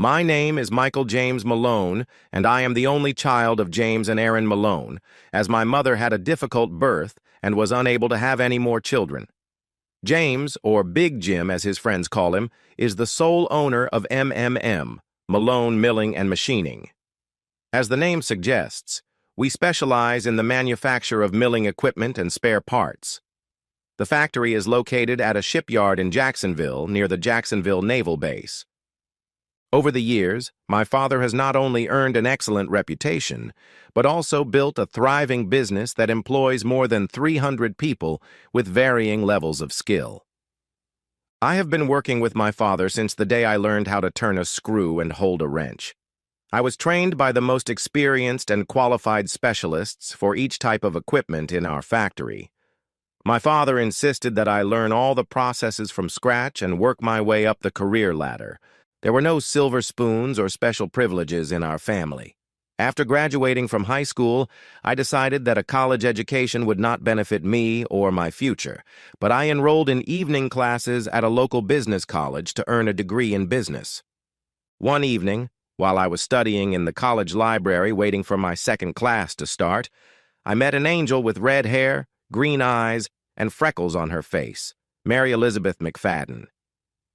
My name is Michael James Malone, and I am the only child of James and Erin Malone, as my mother had a difficult birth and was unable to have any more children. James, or Big Jim as his friends call him, is the sole owner of MMM, Malone Milling and Machining. As the name suggests, we specialize in the manufacture of milling equipment and spare parts. The factory is located at a shipyard in Jacksonville near the Jacksonville Naval Base. Over the years, my father has not only earned an excellent reputation, but also built a thriving business that employs more than 300 people with varying levels of skill. I have been working with my father since the day I learned how to turn a screw and hold a wrench. I was trained by the most experienced and qualified specialists for each type of equipment in our factory. My father insisted that I learn all the processes from scratch and work my way up the career ladder. There were no silver spoons or special privileges in our family. After graduating from high school, I decided that a college education would not benefit me or my future, but I enrolled in evening classes at a local business college to earn a degree in business. One evening, while I was studying in the college library waiting for my second class to start, I met an angel with red hair, green eyes, and freckles on her face, Mary Elizabeth McFadden.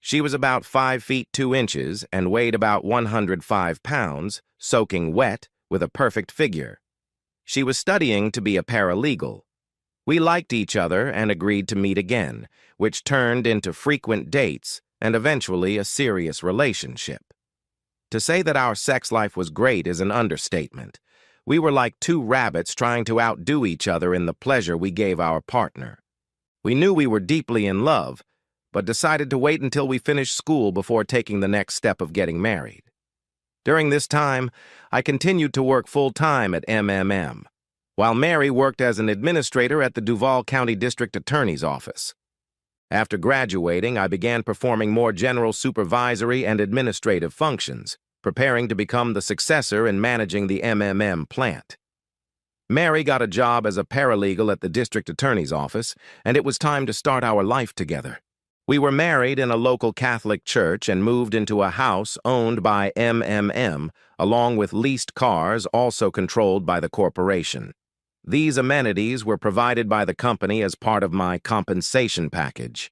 She was about 5 feet 2 inches and weighed about 105 pounds, soaking wet, with a perfect figure. She was studying to be a paralegal. We liked each other and agreed to meet again, which turned into frequent dates and eventually a serious relationship. To say that our sex life was great is an understatement. We were like two rabbits trying to outdo each other in the pleasure we gave our partner. We knew we were deeply in love, but decided to wait until we finished school before taking the next step of getting married. During this time, I continued to work full-time at MMM, while Mary worked as an administrator at the Duval County District Attorney's Office. After graduating, I began performing more general supervisory and administrative functions, preparing to become the successor in managing the MMM plant. Mary got a job as a paralegal at the District Attorney's Office, and it was time to start our life together. We were married in a local Catholic church and moved into a house owned by MMM, along with leased cars also controlled by the corporation. These amenities were provided by the company as part of my compensation package.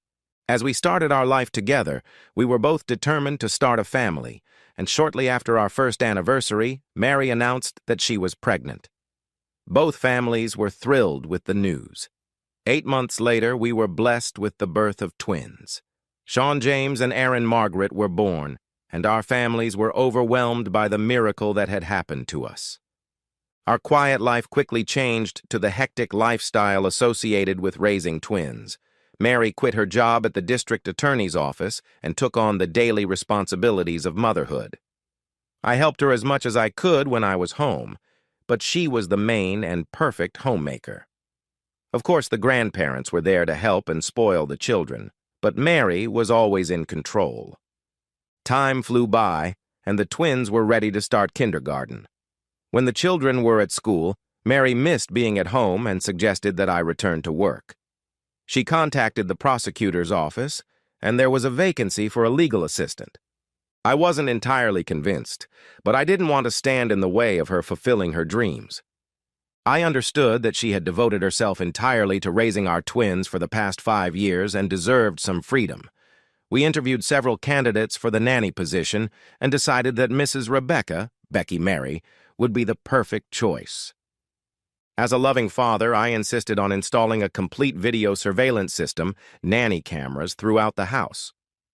As we started our life together, we were both determined to start a family, and shortly after our first anniversary, Mary announced that she was pregnant. Both families were thrilled with the news. 8 months later, we were blessed with the birth of twins. Sean James and Erin Margaret were born, and our families were overwhelmed by the miracle that had happened to us. Our quiet life quickly changed to the hectic lifestyle associated with raising twins. Mary quit her job at the district attorney's office and took on the daily responsibilities of motherhood. I helped her as much as I could when I was home, but she was the main and perfect homemaker. Of course, the grandparents were there to help and spoil the children, but Mary was always in control. Time flew by, and the twins were ready to start kindergarten. When the children were at school, Mary missed being at home and suggested that I return to work. She contacted the prosecutor's office, and there was a vacancy for a legal assistant. I wasn't entirely convinced, but I didn't want to stand in the way of her fulfilling her dreams. I understood that she had devoted herself entirely to raising our twins for the past 5 years and deserved some freedom. We interviewed several candidates for the nanny position and decided that Mrs. Rebecca, Becky Mary, would be the perfect choice. As a loving father, I insisted on installing a complete video surveillance system, nanny cameras, throughout the house.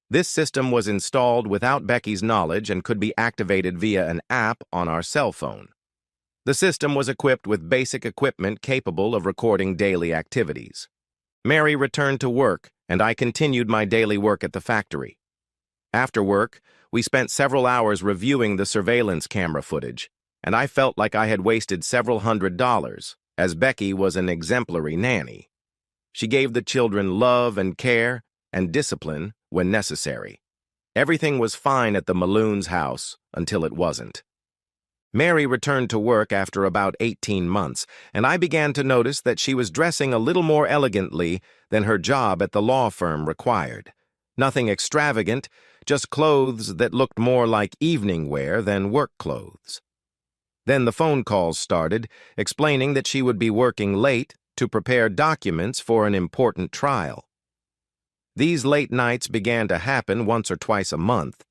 This system was installed without Becky's knowledge and could be activated via an app on our cell phone. The system was equipped with basic equipment capable of recording daily activities. Mary returned to work, and I continued my daily work at the factory. After work, we spent several hours reviewing the surveillance camera footage, and I felt like I had wasted several $100s, as Becky was an exemplary nanny. She gave the children love and care and discipline when necessary. Everything was fine at the Maloon's house until it wasn't. Mary returned to work after about 18 months, and I began to notice that she was dressing a little more elegantly than her job at the law firm required. Nothing extravagant, just clothes that looked more like evening wear than work clothes. Then the phone calls started, explaining that she would be working late to prepare documents for an important trial. These late nights began to happen once or twice a month.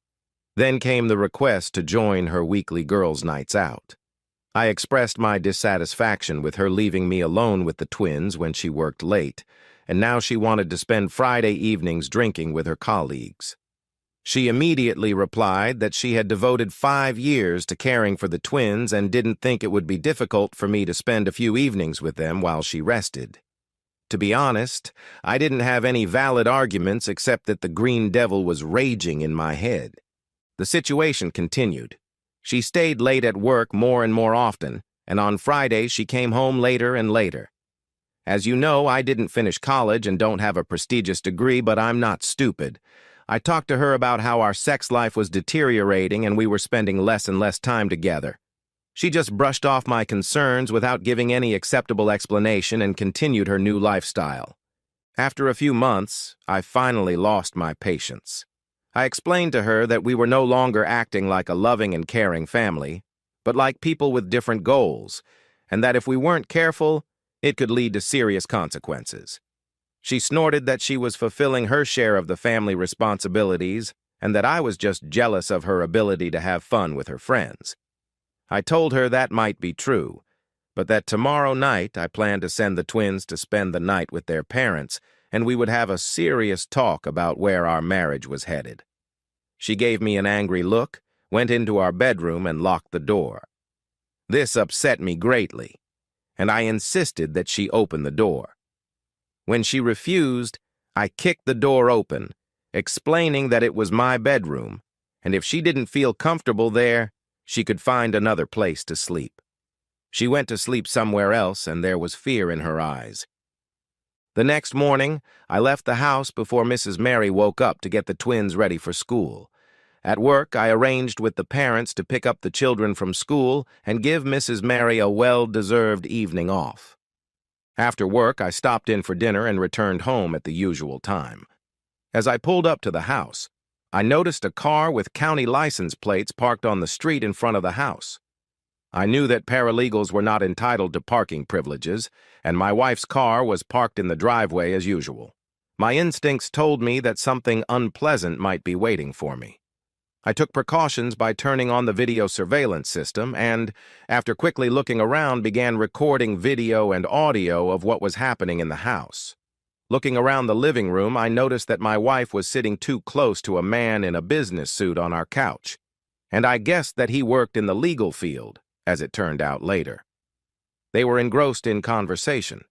Then came the request to join her weekly girls' nights out. I expressed my dissatisfaction with her leaving me alone with the twins when she worked late, and now she wanted to spend Friday evenings drinking with her colleagues. She immediately replied that she had devoted 5 years to caring for the twins and didn't think it would be difficult for me to spend a few evenings with them while she rested. To be honest, I didn't have any valid arguments except that the green devil was raging in my head. The situation continued. She stayed late at work more and more often, and on Fridays she came home later and later. As you know, I didn't finish college and don't have a prestigious degree, but I'm not stupid. I talked to her about how our sex life was deteriorating and we were spending less and less time together. She just brushed off my concerns without giving any acceptable explanation and continued her new lifestyle. After a few months, I finally lost my patience. I explained to her that we were no longer acting like a loving and caring family, but like people with different goals, and that if we weren't careful, it could lead to serious consequences. She snorted that she was fulfilling her share of the family responsibilities and that I was just jealous of her ability to have fun with her friends. I told her that might be true, but that tomorrow night I planned to send the twins to spend the night with their parents, and we would have a serious talk about where our marriage was headed. She gave me an angry look, went into our bedroom, and locked the door. This upset me greatly, and I insisted that she open the door. When she refused, I kicked the door open, explaining that it was my bedroom, and if she didn't feel comfortable there, she could find another place to sleep. She went to sleep somewhere else, and there was fear in her eyes. The next morning, I left the house before Mrs. Mary woke up to get the twins ready for school. At work, I arranged with the parents to pick up the children from school and give Mrs. Mary a well-deserved evening off. After work, I stopped in for dinner and returned home at the usual time. As I pulled up to the house, I noticed a car with county license plates parked on the street in front of the house. I knew that paralegals were not entitled to parking privileges, and my wife's car was parked in the driveway as usual. My instincts told me that something unpleasant might be waiting for me. I took precautions by turning on the video surveillance system and, after quickly looking around, began recording video and audio of what was happening in the house. Looking around the living room, I noticed that my wife was sitting too close to a man in a business suit on our couch, and I guessed that he worked in the legal field, as it turned out later. They were engrossed in conversation,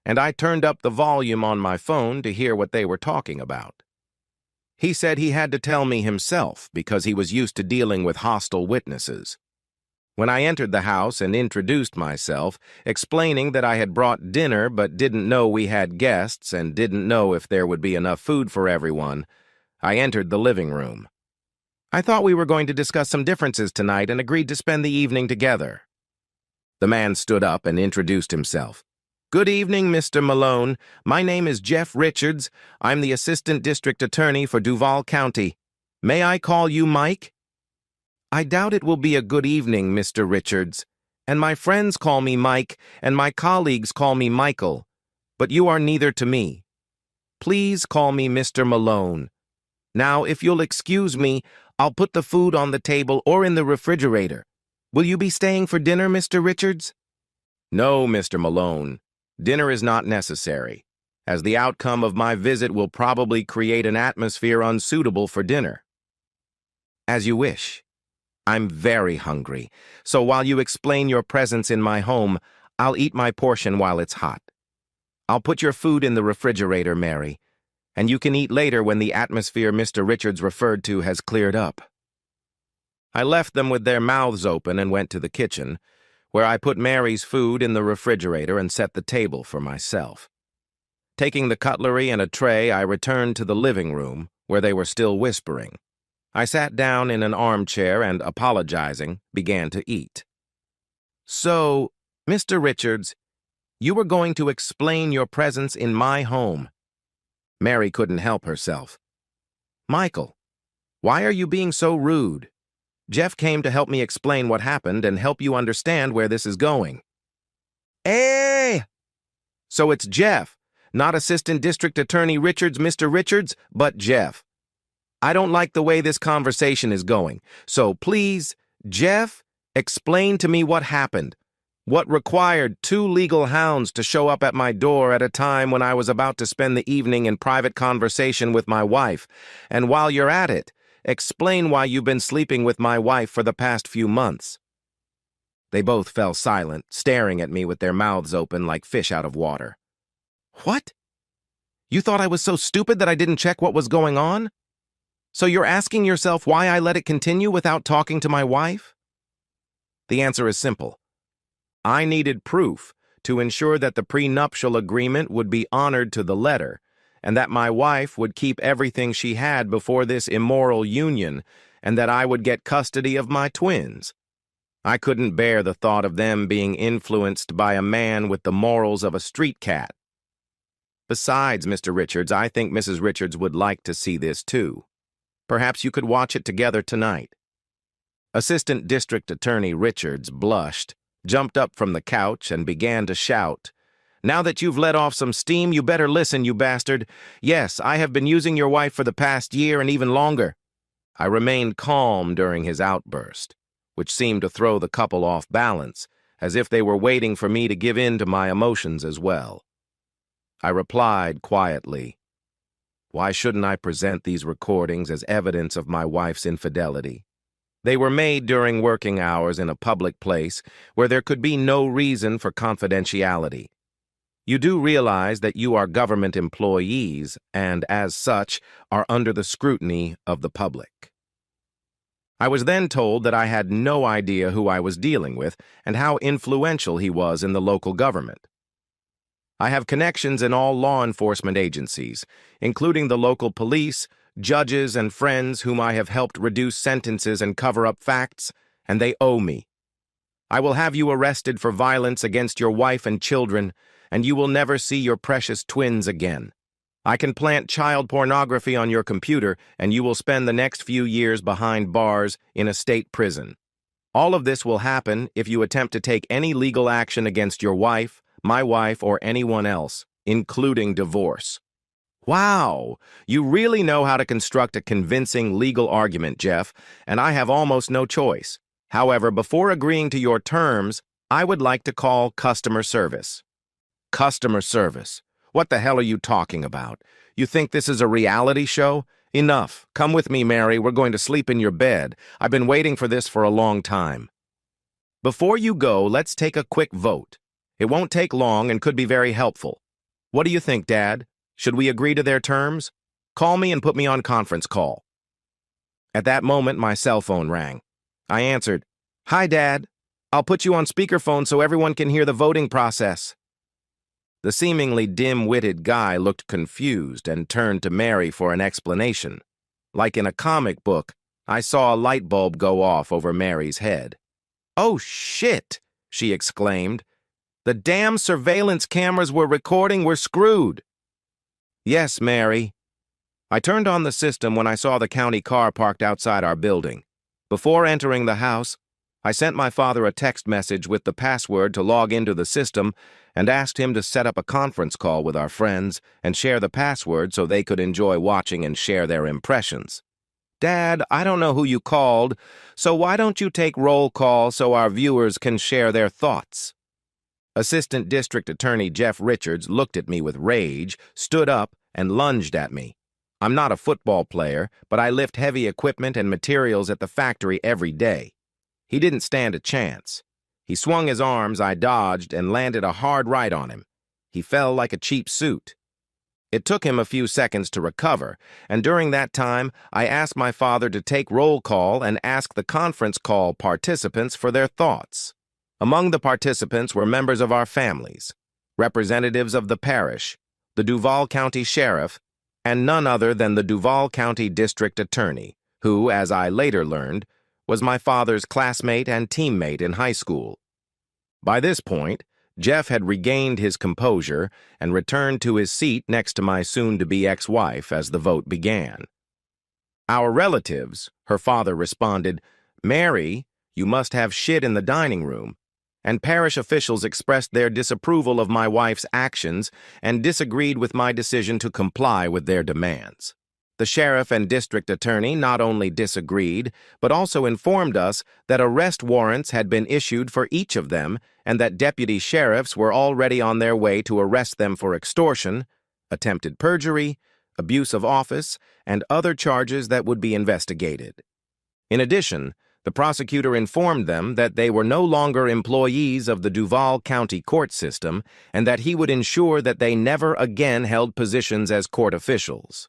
and I turned up the volume on my phone to hear what they were talking about. He said he had to tell me himself because he was used to dealing with hostile witnesses. When I entered the house and introduced myself, explaining that I had brought dinner but didn't know we had guests and didn't know if there would be enough food for everyone, I entered the living room. I thought we were going to discuss some differences tonight and agreed to spend the evening together. The man stood up and introduced himself. Good evening, Mr. Malone. My name is Jeff Richards. I'm the Assistant District Attorney for Duval County. May I call you Mike? I doubt it will be a good evening, Mr. Richards. And my friends call me Mike, and my colleagues call me Michael. But you are neither to me. Please call me Mr. Malone. Now, if you'll excuse me, I'll put the food on the table or in the refrigerator. Will you be staying for dinner, Mr. Richards? No, Mr. Malone. Dinner is not necessary, as the outcome of my visit will probably create an atmosphere unsuitable for dinner. As you wish. I'm very hungry, so while you explain your presence in my home, I'll eat my portion while it's hot. I'll put your food in the refrigerator, Mary, and you can eat later when the atmosphere Mr. Richards referred to has cleared up. I left them with their mouths open and went to the kitchen, where I put Mary's food in the refrigerator and set the table for myself. Taking the cutlery and a tray, I returned to the living room, where they were still whispering. I sat down in an armchair and, apologizing, began to eat. So, Mr. Richards, you were going to explain your presence in my home. Mary couldn't help herself. Michael, why are you being so rude? Jeff came to help me explain what happened and help you understand where this is going. Hey! So it's Jeff, not Assistant District Attorney Richards, Mr. Richards, but Jeff. I don't like the way this conversation is going, so please, Jeff, explain to me what happened. What required two legal hounds to show up at my door at a time when I was about to spend the evening in private conversation with my wife? And while you're at it, explain why you've been sleeping with my wife for the past few months. They both fell silent, staring at me with their mouths open like fish out of water. What? You thought I was so stupid that I didn't check what was going on? So you're asking yourself why I let it continue without talking to my wife? The answer is simple. I needed proof to ensure that the prenuptial agreement would be honored to the letter, and that my wife would keep everything she had before this immoral union, and that I would get custody of my twins. I couldn't bear the thought of them being influenced by a man with the morals of a street cat. Besides, Mr. Richards, I think Mrs. Richards would like to see this too. Perhaps you could watch it together tonight. Assistant District Attorney Richards blushed, jumped up from the couch, and began to shout, "Now that you've let off some steam, you better listen, you bastard. Yes, I have been using your wife for the past year and even longer." I remained calm during his outburst, which seemed to throw the couple off balance, as if they were waiting for me to give in to my emotions as well. I replied quietly, "Why shouldn't I present these recordings as evidence of my wife's infidelity? They were made during working hours in a public place where there could be no reason for confidentiality. You do realize that you are government employees and, as such, are under the scrutiny of the public." I was then told that I had no idea who I was dealing with and how influential he was in the local government. I have connections in all law enforcement agencies, including the local police, judges, and friends whom I have helped reduce sentences and cover up facts, and they owe me. I will have you arrested for violence against your wife and children, and you will never see your precious twins again. I can plant child pornography on your computer, and you will spend the next few years behind bars in a state prison. All of this will happen if you attempt to take any legal action against your wife, my wife, or anyone else, including divorce. Wow, you really know how to construct a convincing legal argument, Jeff, and I have almost no choice. However, before agreeing to your terms, I would like to call customer service. Customer service? What the hell are you talking about? You think this is a reality show? Enough. Come with me, Mary. We're going to sleep in your bed. I've been waiting for this for a long time. Before you go, let's take a quick vote. It won't take long and could be very helpful. What do you think, Dad? Should we agree to their terms? Call me and put me on conference call. At that moment, my cell phone rang. I answered, "Hi, Dad. I'll put you on speakerphone so everyone can hear the voting process." The seemingly dim-witted guy looked confused and turned to Mary for an explanation. Like in a comic book, I saw a light bulb go off over Mary's head. "Oh, shit!" she exclaimed. "The damn surveillance cameras we're recording were screwed." "Yes, Mary." I turned on the system when I saw the county car parked outside our building. Before entering the house, I sent my father a text message with the password to log into the system and asked him to set up a conference call with our friends and share the password so they could enjoy watching and share their impressions. "Dad, I don't know who you called, so why don't you take roll call so our viewers can share their thoughts?" Assistant District Attorney Jeff Richards looked at me with rage, stood up, and lunged at me. I'm not a football player, but I lift heavy equipment and materials at the factory every day. He didn't stand a chance. He swung his arms, I dodged, and landed a hard right on him. He fell like a cheap suit. It took him a few seconds to recover, and during that time, I asked my father to take roll call and ask the conference call participants for their thoughts. Among the participants were members of our families, representatives of the parish, the Duval County Sheriff, and none other than the Duval County District Attorney, who, as I later learned, was my father's classmate and teammate in high school. By this point, Jeff had regained his composure and returned to his seat next to my soon-to-be ex-wife as the vote began. Our relatives, her father responded, "Mary, you must have shit in the dining room." And parish officials expressed their disapproval of my wife's actions and disagreed with my decision to comply with their demands. The sheriff and district attorney not only disagreed, but also informed us that arrest warrants had been issued for each of them and that deputy sheriffs were already on their way to arrest them for extortion, attempted perjury, abuse of office, and other charges that would be investigated. In addition, the prosecutor informed them that they were no longer employees of the Duval County court system and that he would ensure that they never again held positions as court officials.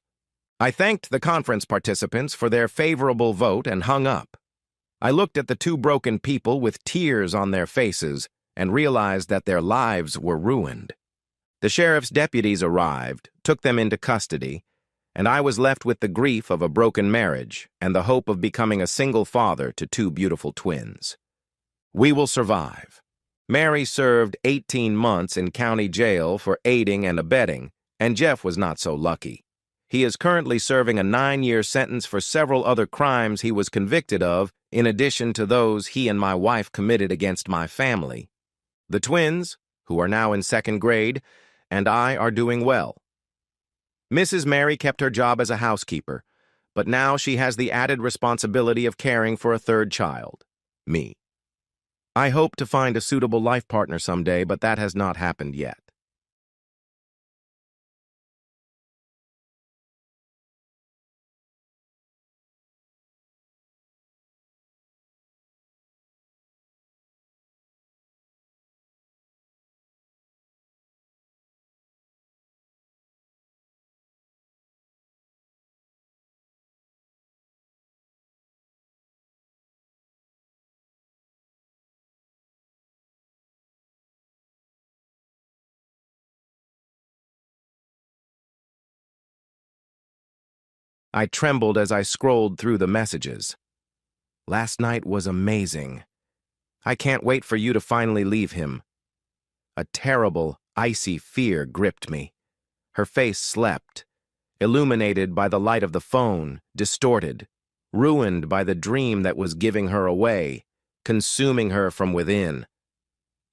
I thanked the conference participants for their favorable vote and hung up. I looked at the two broken people with tears on their faces and realized that their lives were ruined. The sheriff's deputies arrived, took them into custody, and I was left with the grief of a broken marriage and the hope of becoming a single father to two beautiful twins. We will survive. Mary served 18 months in county jail for aiding and abetting, and Jeff was not so lucky. He is currently serving a 9-year sentence for several other crimes he was convicted of, in addition to those he and my wife committed against my family. The twins, who are now in 2nd grade, and I are doing well. Mrs. Mary kept her job as a housekeeper, but now she has the added responsibility of caring for a 3rd child, me. I hope to find a suitable life partner someday, but that has not happened yet. I trembled as I scrolled through the messages. Last night was amazing. I can't wait for you to finally leave him. A terrible, icy fear gripped me. Her face slept, illuminated by the light of the phone, distorted, ruined by the dream that was giving her away, consuming her from within.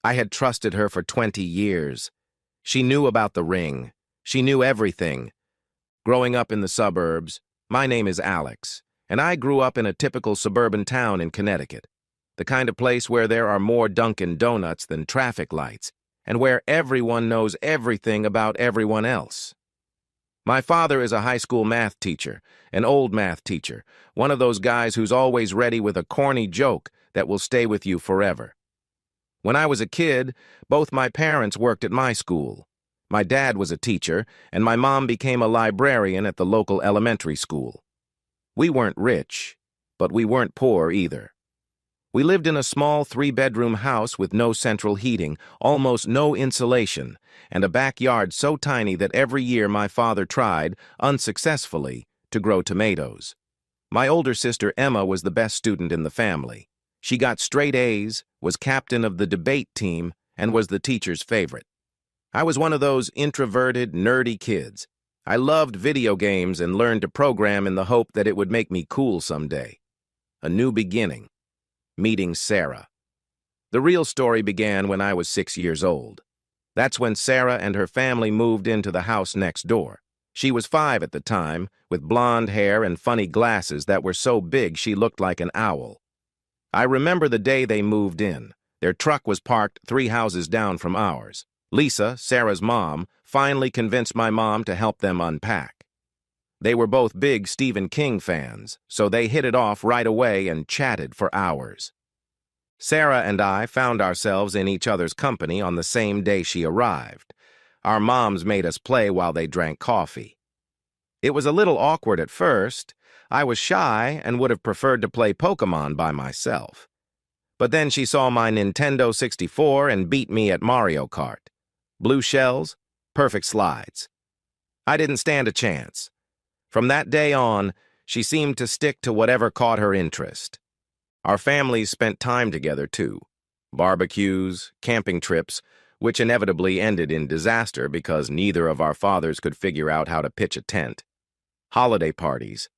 I had trusted her for 20 years. She knew about the ring. She knew everything. Growing up in the suburbs, my name is Alex, and I grew up in a typical suburban town in Connecticut, the kind of place where there are more Dunkin' Donuts than traffic lights, and where everyone knows everything about everyone else. My father is a high school math teacher, an old math teacher, one of those guys who's always ready with a corny joke that will stay with you forever. When I was a kid, both my parents worked at my school. My dad was a teacher, and my mom became a librarian at the local elementary school. We weren't rich, but we weren't poor either. We lived in a small 3-bedroom house with no central heating, almost no insulation, and a backyard so tiny that every year my father tried, unsuccessfully, to grow tomatoes. My older sister Emma was the best student in the family. She got straight A's, was captain of the debate team, and was the teacher's favorite. I was one of those introverted, nerdy kids. I loved video games and learned to program in the hope that it would make me cool someday. A new beginning. Meeting Sarah. The real story began when I was 6 years old. That's when Sarah and her family moved into the house next door. She was 5 at the time, with blonde hair and funny glasses that were so big she looked like an owl. I remember the day they moved in. Their truck was parked 3 houses down from ours. Lisa, Sarah's mom, finally convinced my mom to help them unpack. They were both big Stephen King fans, so they hit it off right away and chatted for hours. Sarah and I found ourselves in each other's company on the same day she arrived. Our moms made us play while they drank coffee. It was a little awkward at first. I was shy and would have preferred to play Pokemon by myself. But then she saw my Nintendo 64 and beat me at Mario Kart. Blue shells, perfect slides. I didn't stand a chance. From that day on, she seemed to stick to whatever caught her interest. Our families spent time together, too. Barbecues, camping trips, which inevitably ended in disaster because neither of our fathers could figure out how to pitch a tent. Holiday parties.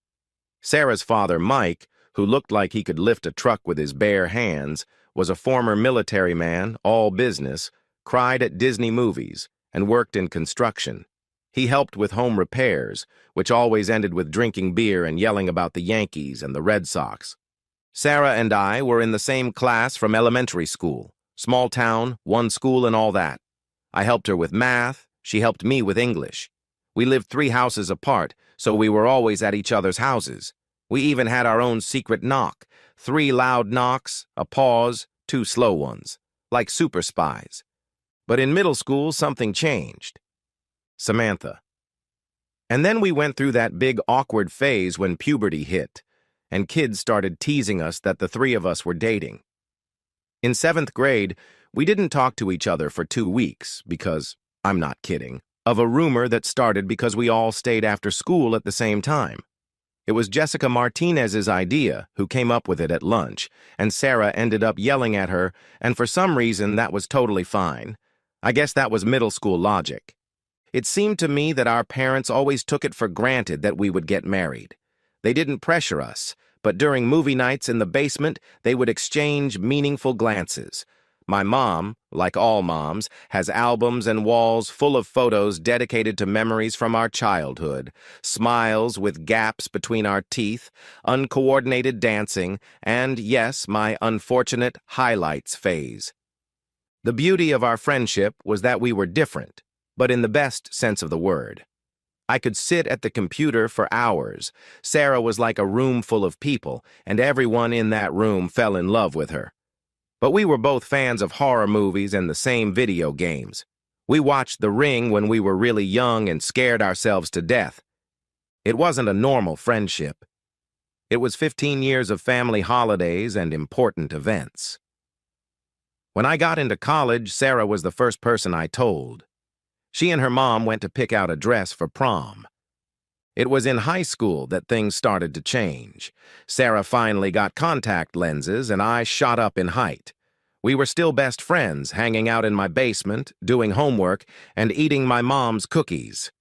Sarah's father, Mike, who looked like he could lift a truck with his bare hands, was a former military man, all business, cried at Disney movies, and worked in construction. He helped with home repairs, which always ended with drinking beer and yelling about the Yankees and the Red Sox. Sarah and I were in the same class from elementary school. Small town, one school and all that. I helped her with math, she helped me with English. We lived 3 houses apart, so we were always at each other's houses. We even had our own secret knock, 3 loud knocks, a pause, 2 slow ones, like super spies. But in middle school, something changed. Samantha. And then we went through that big awkward phase when puberty hit, and kids started teasing us that the 3 of us were dating. In 7th grade, we didn't talk to each other for 2 weeks because, I'm not kidding, of a rumor that started because we all stayed after school at the same time. It was Jessica Martinez's idea, who came up with it at lunch, and Sarah ended up yelling at her, and for some reason that was totally fine. I guess that was middle school logic. It seemed to me that our parents always took it for granted that we would get married. They didn't pressure us, but during movie nights in the basement, they would exchange meaningful glances. My mom, like all moms, has albums and walls full of photos dedicated to memories from our childhood, smiles with gaps between our teeth, uncoordinated dancing, and, yes, my unfortunate highlights phase. The beauty of our friendship was that we were different, but in the best sense of the word. I could sit at the computer for hours. Sarah was like a room full of people, and everyone in that room fell in love with her. But we were both fans of horror movies and the same video games. We watched The Ring when we were really young and scared ourselves to death. It wasn't a normal friendship. It was 15 years of family holidays and important events. When I got into college, Sarah was the first person I told. She and her mom went to pick out a dress for prom. It was in high school that things started to change. Sarah finally got contact lenses, and I shot up in height. We were still best friends, hanging out in my basement, doing homework, and eating my mom's cookies.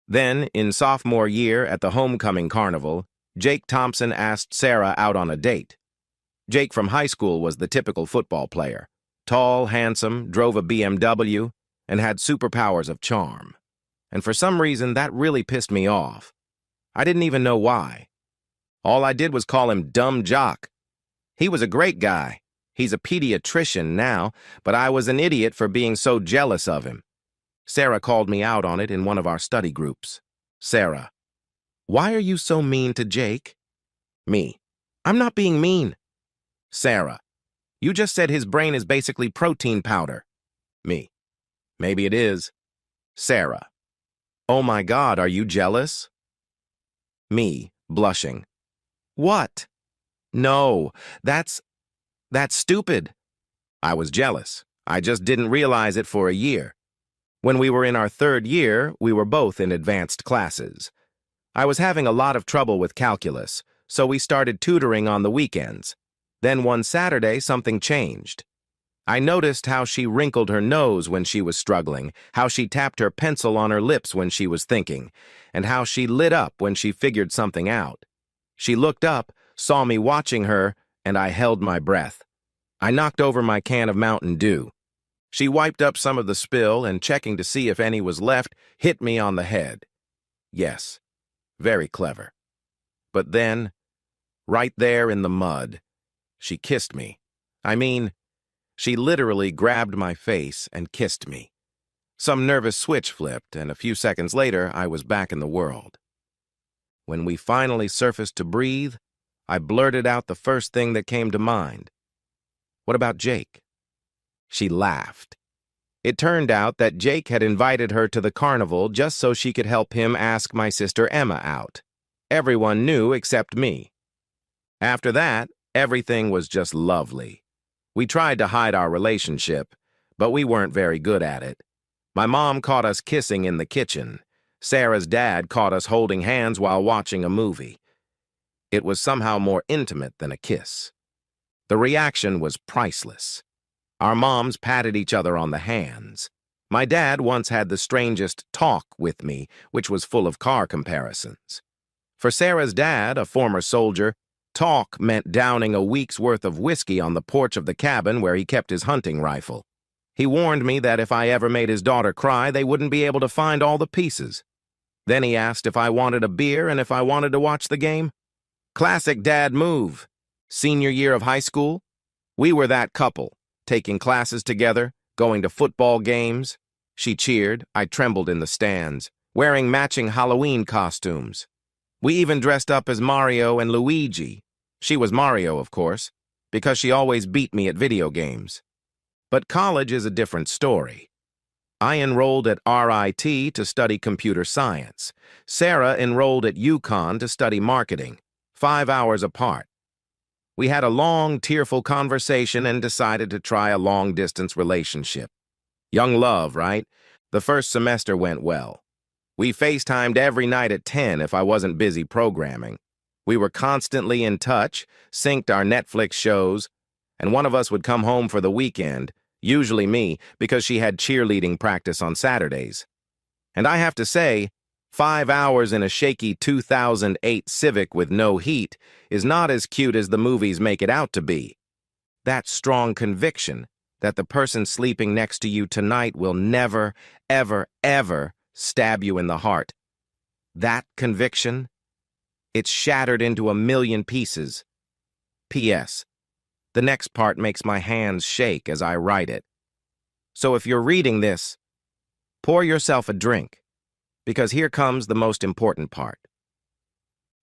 Then, in sophomore year at the homecoming carnival, Jake Thompson asked Sarah out on a date. Jake from high school was the typical football player. Tall, handsome, drove a BMW, and had superpowers of charm. And for some reason, that really pissed me off. I didn't even know why. All I did was call him Dumb Jock. He was a great guy. He's a pediatrician now, but I was an idiot for being so jealous of him. Sarah called me out on it in one of our study groups. Sarah: why are you so mean to Jake? Me: I'm not being mean. Sarah: you just said his brain is basically protein powder. Me: maybe it is. Sarah: oh my God, are you jealous? Me, blushing: what? No, that's stupid. I was jealous. I just didn't realize it for a year. When we were in our 3rd year, we were both in advanced classes. I was having a lot of trouble with calculus, so we started tutoring on the weekends. Then one Saturday, something changed. I noticed how she wrinkled her nose when she was struggling, how she tapped her pencil on her lips when she was thinking, and how she lit up when she figured something out. She looked up, saw me watching her, and I held my breath. I knocked over my can of Mountain Dew. She wiped up some of the spill and, checking to see if any was left, hit me on the head. Yes, very clever. But then, right there in the mud, she kissed me. She literally grabbed my face and kissed me. Some nervous switch flipped, and a few seconds later, I was back in the world. When we finally surfaced to breathe, I blurted out the first thing that came to mind. What about Jake? She laughed. It turned out that Jake had invited her to the carnival just so she could help him ask my sister Emma out. Everyone knew except me. After that, everything was just lovely. We tried to hide our relationship, but we weren't very good at it. My mom caught us kissing in the kitchen. Sarah's dad caught us holding hands while watching a movie. It was somehow more intimate than a kiss. The reaction was priceless. Our moms patted each other on the hands. My dad once had the strangest talk with me, which was full of car comparisons. For Sarah's dad, a former soldier, talk meant downing a week's worth of whiskey on the porch of the cabin where he kept his hunting rifle. He warned me that if I ever made his daughter cry, they wouldn't be able to find all the pieces. Then he asked if I wanted a beer and if I wanted to watch the game. Classic dad move. Senior year of high school, we were that couple, taking classes together, going to football games. She cheered, I trembled in the stands, wearing matching Halloween costumes. We even dressed up as Mario and Luigi. She was Mario, of course, because she always beat me at video games. But college is a different story. I enrolled at RIT to study computer science. Sarah enrolled at UConn to study marketing, 5 hours apart. We had a long, tearful conversation and decided to try a long-distance relationship. Young love, right? The first semester went well. We FaceTimed every night at 10 if I wasn't busy programming. We were constantly in touch, synced our Netflix shows, and one of us would come home for the weekend, usually me, because she had cheerleading practice on Saturdays. And I have to say, 5 hours in a shaky 2008 Civic with no heat is not as cute as the movies make it out to be. That strong conviction that the person sleeping next to you tonight will never, ever, ever stab you in the heart. That conviction, it's shattered into a million pieces. P.S. The next part makes my hands shake as I write it. So if you're reading this, pour yourself a drink, because here comes the most important part.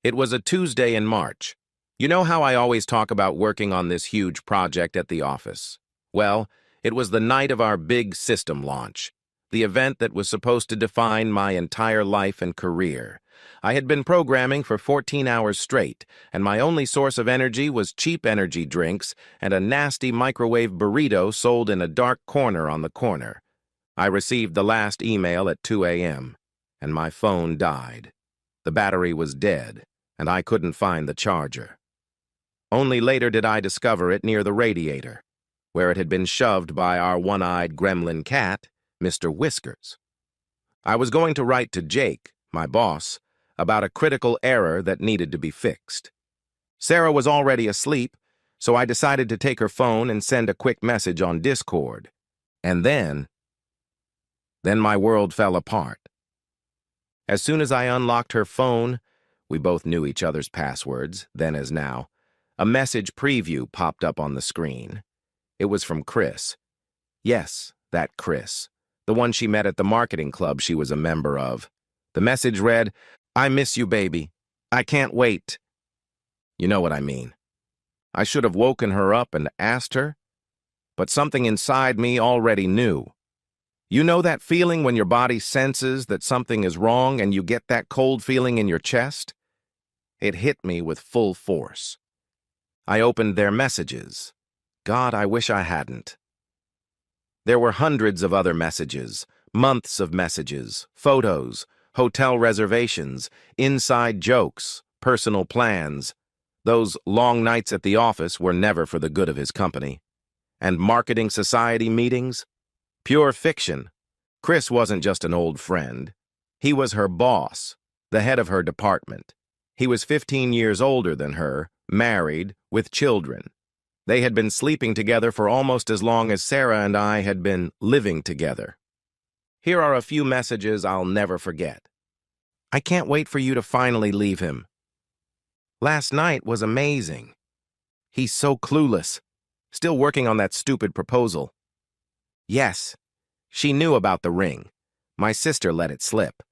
It was a Tuesday in March. You know how I always talk about working on this huge project at the office? Well, it was the night of our big system launch, the event that was supposed to define my entire life and career. I had been programming for 14 hours straight, and my only source of energy was cheap energy drinks and a nasty microwave burrito sold in a dark corner on the corner. I received the last email at 2 a.m., and my phone died. The battery was dead, and I couldn't find the charger. Only later did I discover it near the radiator, where it had been shoved by our one-eyed gremlin cat, Mr. Whiskers. I was going to write to Jake, my boss, about a critical error that needed to be fixed. Sarah was already asleep, so I decided to take her phone and send a quick message on Discord. And then my world fell apart. As soon as I unlocked her phone, we both knew each other's passwords, then as now, a message preview popped up on the screen. It was from Chris. Yes, that Chris, the one she met at the marketing club she was a member of. The message read, "I miss you, baby. I can't wait." You know what I mean. I should have woken her up and asked her, but something inside me already knew. You know that feeling when your body senses that something is wrong and you get that cold feeling in your chest? It hit me with full force. I opened their messages. God, I wish I hadn't. There were hundreds of other messages, months of messages, photos, hotel reservations, inside jokes, personal plans. Those long nights at the office were never for the good of his company. And marketing society meetings? Pure fiction. Chris wasn't just an old friend. He was her boss, the head of her department. He was 15 years older than her, married, with children. They had been sleeping together for almost as long as Sarah and I had been living together. Here are a few messages I'll never forget. I can't wait for you to finally leave him. Last night was amazing. He's so clueless. Still working on that stupid proposal. Yes, she knew about the ring. My sister let it slip.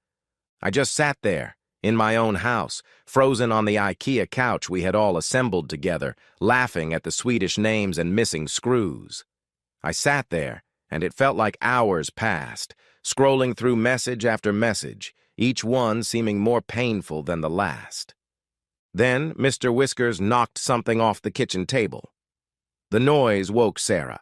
I just sat there, in my own house, frozen on the IKEA couch we had all assembled together, laughing at the Swedish names and missing screws. I sat there, and it felt like hours passed, scrolling through message after message, each one seeming more painful than the last. Then Mr. Whiskers knocked something off the kitchen table. The noise woke Sarah.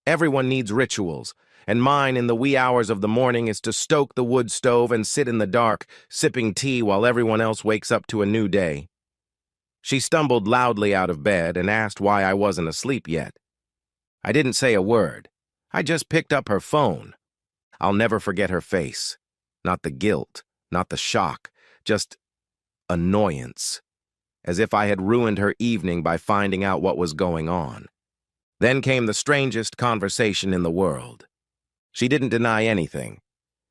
Everyone needs rituals, and mine in the wee hours of the morning is to stoke the wood stove and sit in the dark, sipping tea while everyone else wakes up to a new day. She stumbled loudly out of bed and asked why I wasn't asleep yet. I didn't say a word. I just picked up her phone. I'll never forget her face. Not the guilt, not the shock, just annoyance, as if I had ruined her evening by finding out what was going on. Then came the strangest conversation in the world. She didn't deny anything.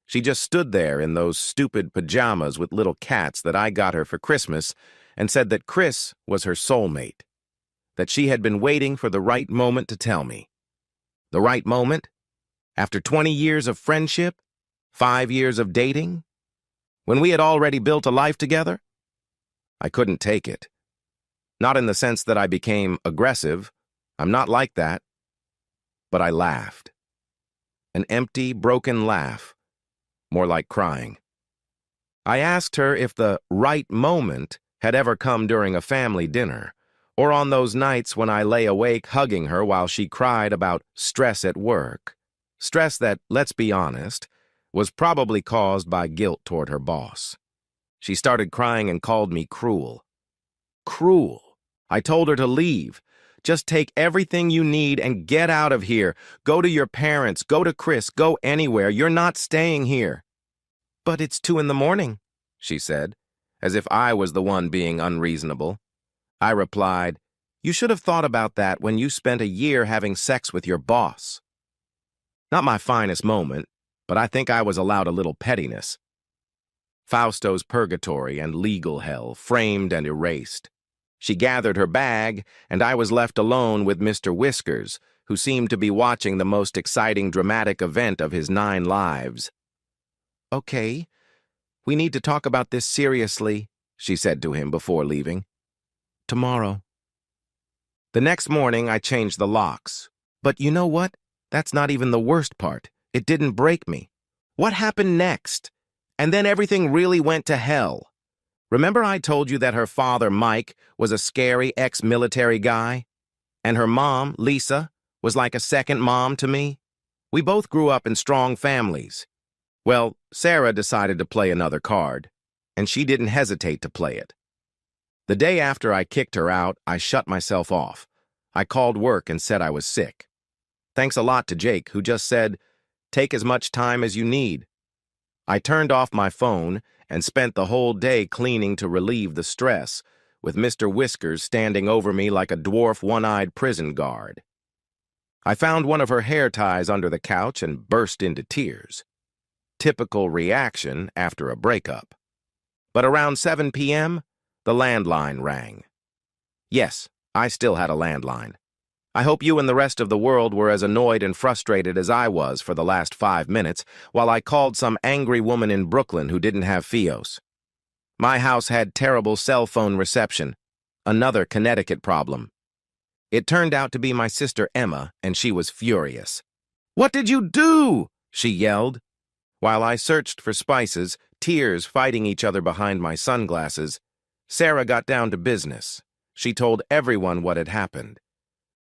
She just stood there in those stupid pajamas with little cats that I got her for Christmas and said that Chris was her soulmate, that she had been waiting for the right moment to tell me. The right moment? After 20 years of friendship? 5 years of dating? When we had already built a life together? I couldn't take it. Not in the sense that I became aggressive. I'm not like that. But I laughed. An empty, broken laugh. More like crying. I asked her if the right moment had ever come during a family dinner, or on those nights when I lay awake hugging her while she cried about stress at work. Stress that, let's be honest, was probably caused by guilt toward her boss. She started crying and called me cruel. Cruel. I told her to leave. Just take everything you need and get out of here. Go to your parents. Go to Chris. Go anywhere. You're not staying here. But it's 2 a.m, she said, as if I was the one being unreasonable. I replied, you should have thought about that when you spent a year having sex with your boss. Not my finest moment, but I think I was allowed a little pettiness. Fausto's purgatory and legal hell, framed and erased. She gathered her bag, and I was left alone with Mr. Whiskers, who seemed to be watching the most exciting dramatic event of his 9 lives. Okay, we need to talk about this seriously, she said to him before leaving. Tomorrow. The next morning, I changed the locks. But you know what? That's not even the worst part. It didn't break me. What happened next? And then everything really went to hell. Remember I told you that her father, Mike, was a scary ex-military guy? And her mom, Lisa, was like a second mom to me? We both grew up in strong families. Well, Sarah decided to play another card, and she didn't hesitate to play it. The day after I kicked her out, I shut myself off. I called work and said I was sick. Thanks a lot to Jake, who just said, take as much time as you need. I turned off my phone and spent the whole day cleaning to relieve the stress, with Mr. Whiskers standing over me like a dwarf one-eyed prison guard. I found one of her hair ties under the couch and burst into tears. Typical reaction after a breakup. But around 7 p.m., the landline rang. Yes, I still had a landline. I hope you and the rest of the world were as annoyed and frustrated as I was for the last 5 minutes while I called some angry woman in Brooklyn who didn't have Fios. My house had terrible cell phone reception, another Connecticut problem. It turned out to be my sister Emma, and she was furious. "What did you do?" she yelled. While I searched for spices, tears fighting each other behind my sunglasses, Sarah got down to business. She told everyone what had happened.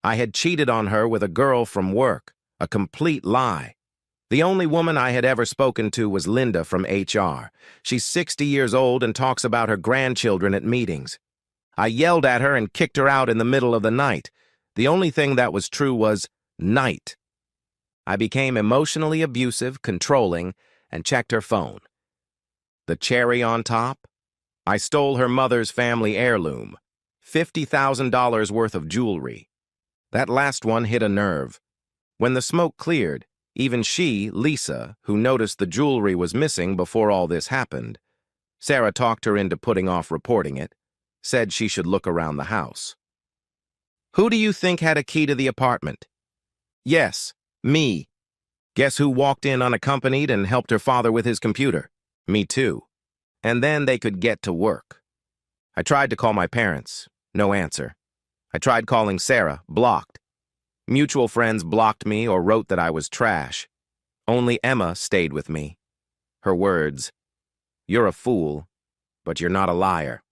I had cheated on her with a girl from work, a complete lie. The only woman I had ever spoken to was Linda from HR. She's 60 years old and talks about her grandchildren at meetings. I yelled at her and kicked her out in the middle of the night. The only thing that was true was night. I became emotionally abusive, controlling, and checked her phone. The cherry on top? I stole her mother's family heirloom, $50,000 worth of jewelry. That last one hit a nerve. When the smoke cleared, even she, Lisa, who noticed the jewelry was missing before all this happened, Sarah talked her into putting off reporting it, said she should look around the house. Who do you think had a key to the apartment? Yes, me. Guess who walked in unaccompanied and helped her father with his computer? Me too. And then they could get to work. I tried to call my parents. No answer. I tried calling Sarah. Blocked. Mutual friends blocked me or wrote that I was trash. Only Emma stayed with me. Her words, "You're a fool, but you're not a liar."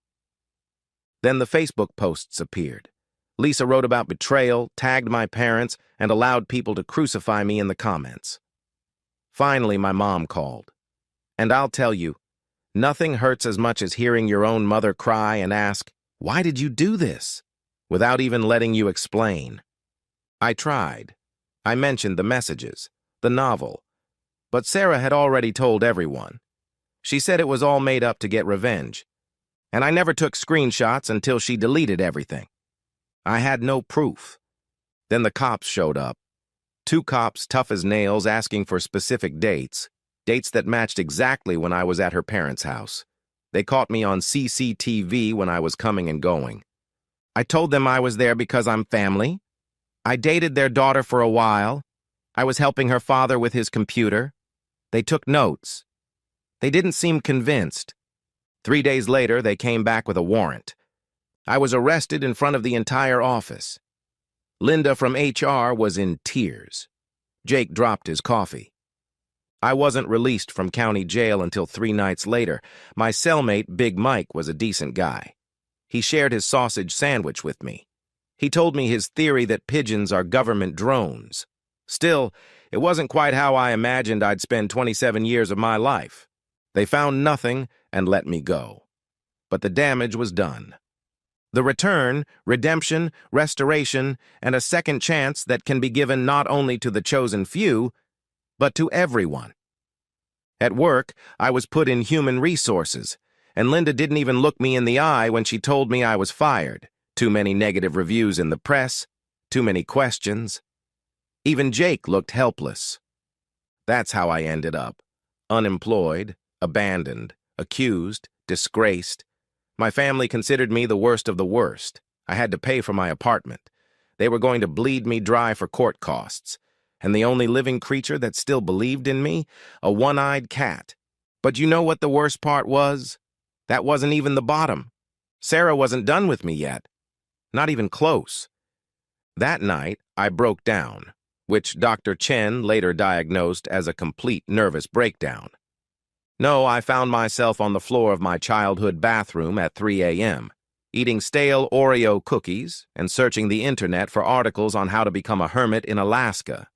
Then the Facebook posts appeared. Lisa wrote about betrayal, tagged my parents, and allowed people to crucify me in the comments. Finally, my mom called. And I'll tell you, nothing hurts as much as hearing your own mother cry and ask, "Why did you do this?" without even letting you explain. I tried. I mentioned the messages, the novel. But Sarah had already told everyone. She said it was all made up to get revenge. And I never took screenshots until she deleted everything. I had no proof. Then the cops showed up. 2 cops tough as nails asking for specific dates that matched exactly when I was at her parents' house. They caught me on CCTV when I was coming and going. I told them I was there because I'm family. I dated their daughter for a while. I was helping her father with his computer. They took notes. They didn't seem convinced. 3 days later, they came back with a warrant. I was arrested in front of the entire office. Linda from HR was in tears. Jake dropped his coffee. I wasn't released from county jail until 3 nights later. My cellmate, Big Mike, was a decent guy. He shared his sausage sandwich with me. He told me his theory that pigeons are government drones. Still, it wasn't quite how I imagined I'd spend 27 years of my life. They found nothing and let me go. But the damage was done. The return, redemption, restoration, and a second chance that can be given not only to the chosen few, but to everyone. At work, I was put in human resources, and Linda didn't even look me in the eye when she told me I was fired. Too many negative reviews in the press, too many questions. Even Jake looked helpless. That's how I ended up. Unemployed, abandoned, accused, disgraced. My family considered me the worst of the worst. I had to pay for my apartment. They were going to bleed me dry for court costs. And the only living creature that still believed in me? A one-eyed cat. But you know what the worst part was? That wasn't even the bottom. Sarah wasn't done with me yet. Not even close. That night, I broke down, which Dr. Chen later diagnosed as a complete nervous breakdown. No, I found myself on the floor of my childhood bathroom at 3 a.m., eating stale Oreo cookies and searching the internet for articles on how to become a hermit in Alaska.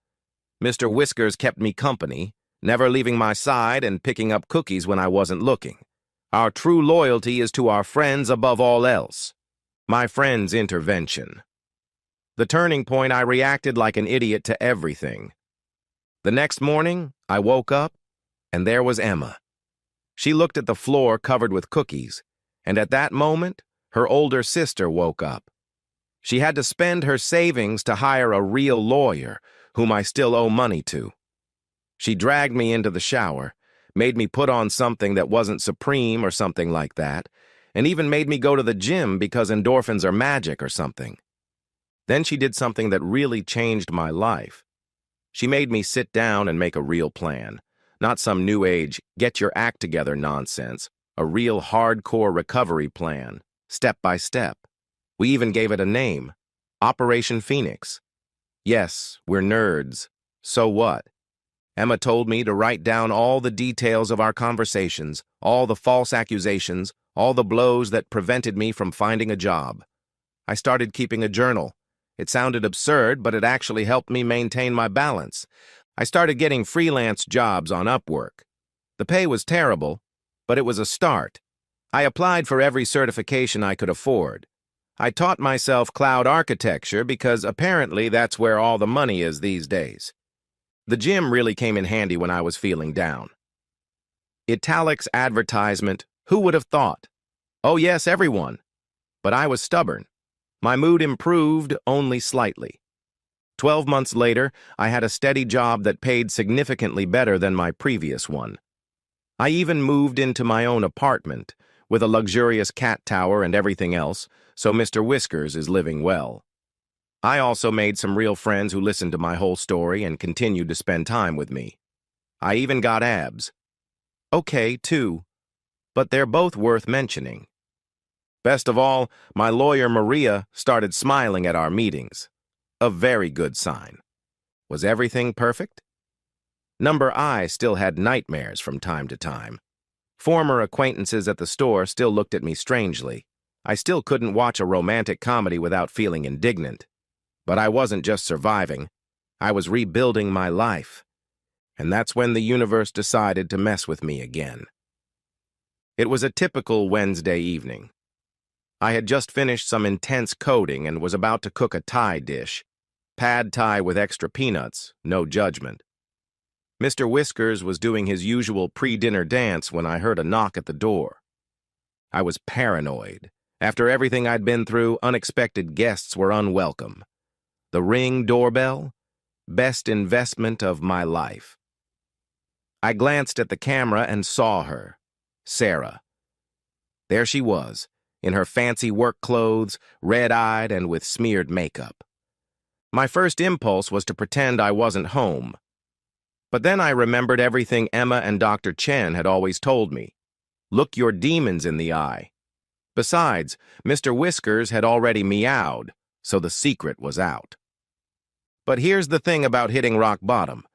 Mr. Whiskers kept me company, never leaving my side and picking up cookies when I wasn't looking. Our true loyalty is to our friends above all else. My friend's intervention. The turning point, I reacted like an idiot to everything. The next morning, I woke up, and there was Emma. She looked at the floor covered with cookies, and at that moment, her older sister woke up. She had to spend her savings to hire a real lawyer, whom I still owe money to. She dragged me into the shower, made me put on something that wasn't Supreme or something like that, and even made me go to the gym because endorphins are magic or something. Then she did something that really changed my life. She made me sit down and make a real plan. Not some new age, get your act together nonsense. A real hardcore recovery plan, step by step. We even gave it a name, Operation Phoenix. Yes, we're nerds. So what? Emma told me to write down all the details of our conversations, all the false accusations, all the blows that prevented me from finding a job. I started keeping a journal. It sounded absurd, but it actually helped me maintain my balance. I started getting freelance jobs on Upwork. The pay was terrible, but it was a start. I applied for every certification I could afford. I taught myself cloud architecture because apparently that's where all the money is these days. The gym really came in handy when I was feeling down. Italics advertisement, who would have thought? Oh yes, everyone. But I was stubborn. My mood improved only slightly. 12 months later, I had a steady job that paid significantly better than my previous one. I even moved into my own apartment, with a luxurious cat tower and everything else, so Mr. Whiskers is living well. I also made some real friends who listened to my whole story and continued to spend time with me. I even got abs. Okay, too, but they're both worth mentioning. Best of all, my lawyer Maria started smiling at our meetings. A very good sign. Was everything perfect? Number I still had nightmares from time to time. Former acquaintances at the store still looked at me strangely. I still couldn't watch a romantic comedy without feeling indignant. But I wasn't just surviving. I was rebuilding my life. And that's when the universe decided to mess with me again. It was a typical Wednesday evening. I had just finished some intense coding and was about to cook a Thai dish. Pad Thai with extra peanuts, no judgment. Mr. Whiskers was doing his usual pre-dinner dance when I heard a knock at the door. I was paranoid. After everything I'd been through, unexpected guests were unwelcome. The Ring doorbell? Best investment of my life. I glanced at the camera and saw her, Sarah. There she was, in her fancy work clothes, red-eyed and with smeared makeup. My first impulse was to pretend I wasn't home. But then I remembered everything Emma and Dr. Chen had always told me. Look your demons in the eye. Besides, Mr. Whiskers had already meowed, so the secret was out. But here's the thing about hitting rock bottom.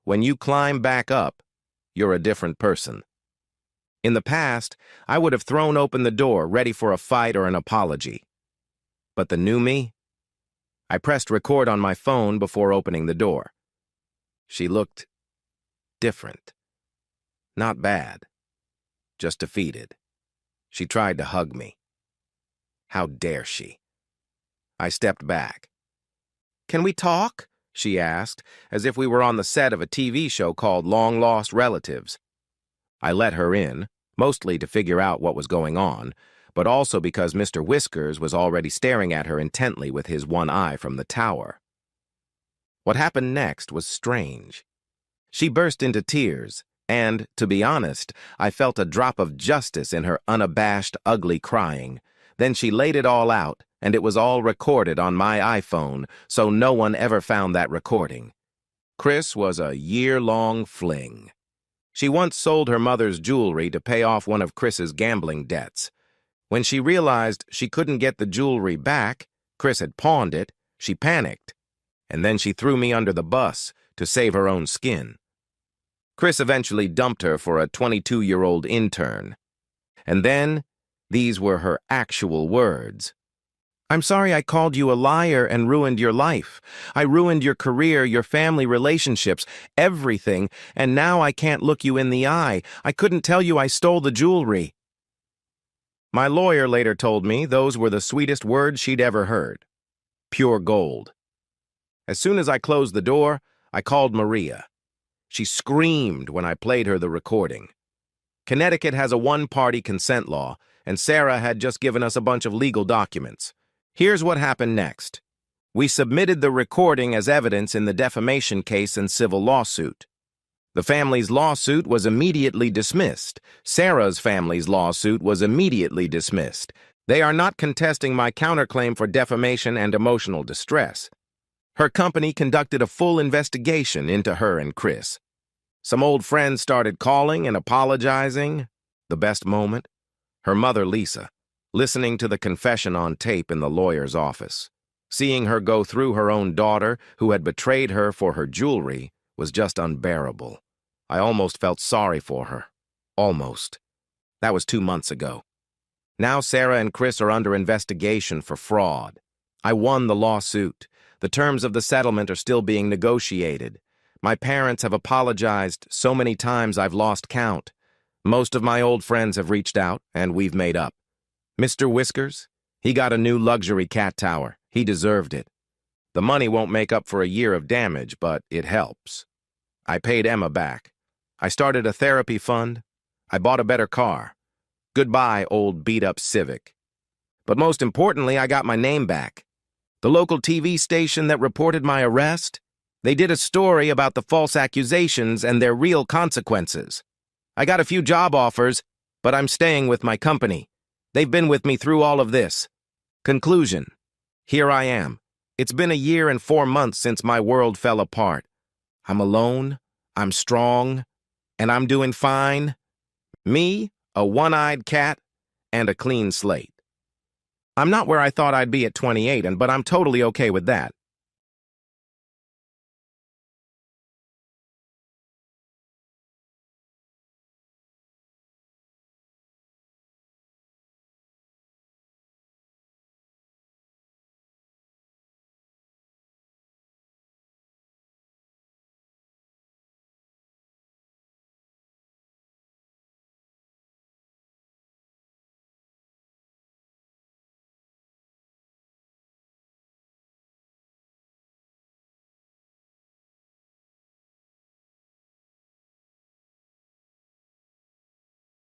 When you climb back up, you're a different person. In the past, I would have thrown open the door, ready for a fight or an apology. But the new me? I pressed record on my phone before opening the door. She looked different. Not bad. Just defeated. She tried to hug me. How dare she? I stepped back. "Can we talk?" she asked, as if we were on the set of a TV show called Long Lost Relatives. I let her in, mostly to figure out what was going on, but also because Mr. Whiskers was already staring at her intently with his one eye from the tower. What happened next was strange. She burst into tears, and, to be honest, I felt a drop of justice in her unabashed, ugly crying. Then she laid it all out, and it was all recorded on my iPhone, so no one ever found that recording. Chris was a year-long fling. She once sold her mother's jewelry to pay off one of Chris's gambling debts. When she realized she couldn't get the jewelry back, Chris had pawned it, she panicked. And then she threw me under the bus to save her own skin. Chris eventually dumped her for a 22-year-old intern. And then, these were her actual words. "I'm sorry I called you a liar and ruined your life. I ruined your career, your family relationships, everything, and now I can't look you in the eye. I couldn't tell you I stole the jewelry." My lawyer later told me those were the sweetest words she'd ever heard. Pure gold. As soon as I closed the door, I called Maria. She screamed when I played her the recording. Connecticut has a one-party consent law, and Sarah had just given us a bunch of legal documents. Here's what happened next. We submitted the recording as evidence in the defamation case and civil lawsuit. The family's lawsuit was immediately dismissed. Sarah's family's lawsuit was immediately dismissed. They are not contesting my counterclaim for defamation and emotional distress. Her company conducted a full investigation into her and Chris. Some old friends started calling and apologizing. The best moment? Her mother, Lisa, listening to the confession on tape in the lawyer's office. Seeing her go through her own daughter, who had betrayed her for her jewelry, was just unbearable. I almost felt sorry for her. Almost. That was 2 months ago. Now Sarah and Chris are under investigation for fraud. I won the lawsuit. The terms of the settlement are still being negotiated. My parents have apologized so many times I've lost count. Most of my old friends have reached out, and we've made up. Mr. Whiskers, he got a new luxury cat tower. He deserved it. The money won't make up for a year of damage, but it helps. I paid Emma back. I started a therapy fund. I bought a better car. Goodbye, old beat-up Civic. But most importantly, I got my name back. The local TV station that reported my arrest, they did a story about the false accusations and their real consequences. I got a few job offers, but I'm staying with my company. They've been with me through all of this. Conclusion. Here I am. It's been a year and 4 months since my world fell apart. I'm alone, I'm strong, and I'm doing fine. Me, a one-eyed cat, and a clean slate. I'm not where I thought I'd be at 28, but I'm totally okay with that.